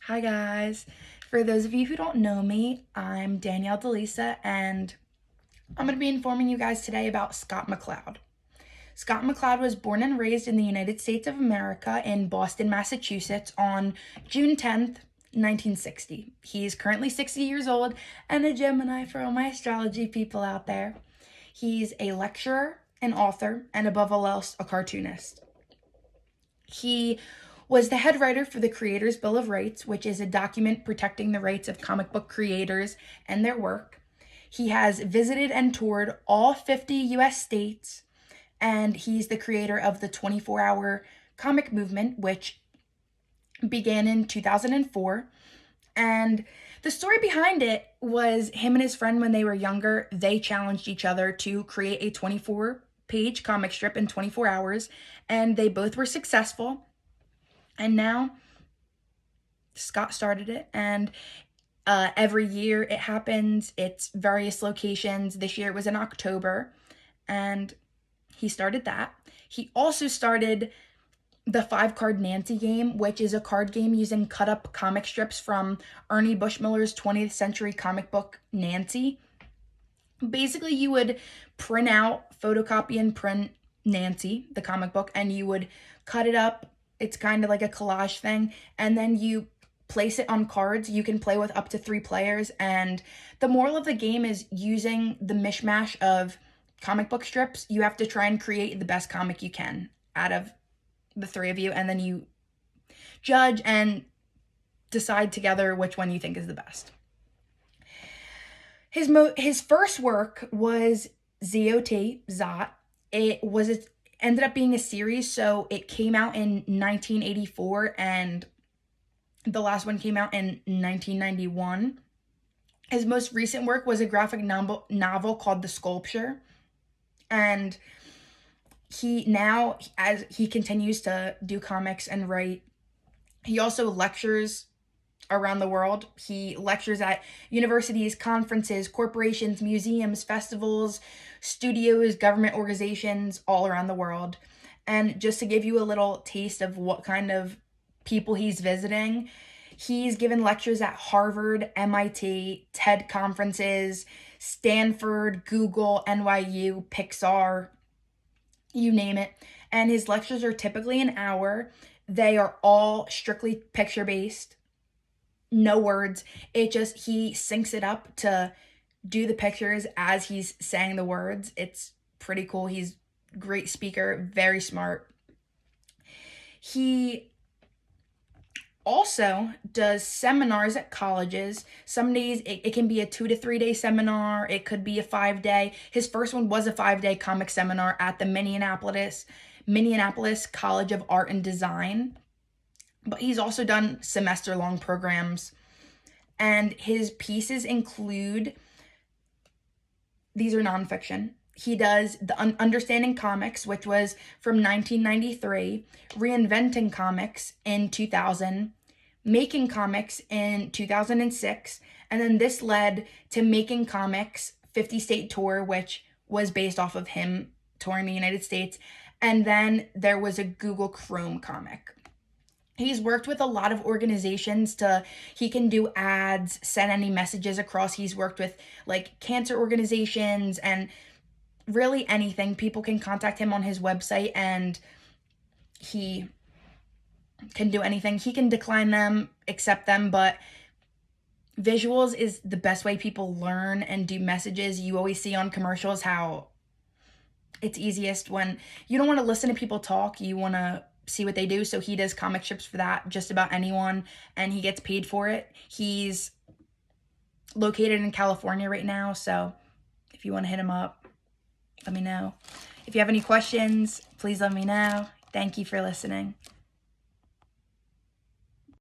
Hi guys. For those of you who don't know me, I'm Danielle DeLisa and I'm going to be informing you guys today about Scott McCloud. Scott McCloud was born and raised in the United States of America in Boston, Massachusetts on June 10th, 1960. He's currently 60 years old and a Gemini for all my astrology people out there. He's a lecturer, an author, and above all else, a cartoonist. He was the head writer for the Creators Bill of Rights, which is a document protecting the rights of comic book creators and their work. He has visited and toured all 50 US states, and he's the creator of the 24-hour comic movement, which began in 2004. And the story behind it was him and his friend, when they were younger, they challenged each other to create a 24-page comic strip in 24 hours, and they both were successful. And now Scott started it, and every year it happens. It's various locations. This year it was in October, and he started that. He also started the 5-card Nancy game, which is a card game using cut-up comic strips from Ernie Bushmiller's 20th century comic book Nancy. Basically, you would print out, photocopy and print Nancy, the comic book, and you would cut it up. It's kind of like a collage thing, and then you place it on cards. You can play with up to 3 players, and the moral of the game is using the mishmash of comic book strips. You have to try and create the best comic you can out of the 3 of you, and then you judge and decide together which one you think is the best. His first work was Zot. It ended up being a series, so it came out in 1984, and the last one came out in 1991. His most recent work was a graphic novel called The Sculpture, and as he continues to do comics and write, he also lectures around the world. He lectures at universities, conferences, corporations, museums, festivals, studios, government organizations all around the world. And just to give you a little taste of what kind of people he's visiting, he's given lectures at Harvard, MIT, TED conferences, Stanford, Google, NYU, Pixar, you name it. And his lectures are typically an hour. They are all strictly picture-based. No words. He syncs it up to do the pictures as he's saying the words. It's pretty cool. He's a great speaker, very smart. He also does seminars at colleges. Some days it can be a 2 to 3 day seminar. It could be a 5-day. His first one was a 5-day comic seminar at the Minneapolis College of Art and Design. But he's also done semester-long programs. And his pieces include, these are nonfiction. He does the Understanding Comics, which was from 1993, Reinventing Comics in 2000, Making Comics in 2006, and then this led to Making Comics 50-state tour, which was based off of him touring the United States, and then there was a Google Chrome comic. He's worked with a lot of organizations he can do ads, send any messages across. He's worked with like cancer organizations and really anything. People can contact him on his website and he can do anything. He can decline them, accept them, but visuals is the best way people learn and do messages. You always see on commercials how it's easiest when you don't want to listen to people talk. You want to see what they do. So he does comic strips for that, just about anyone, and he gets paid for it. He's located in California right now, so if you want to hit him up, let me know. If you have any questions, please let me know. Thank you for listening.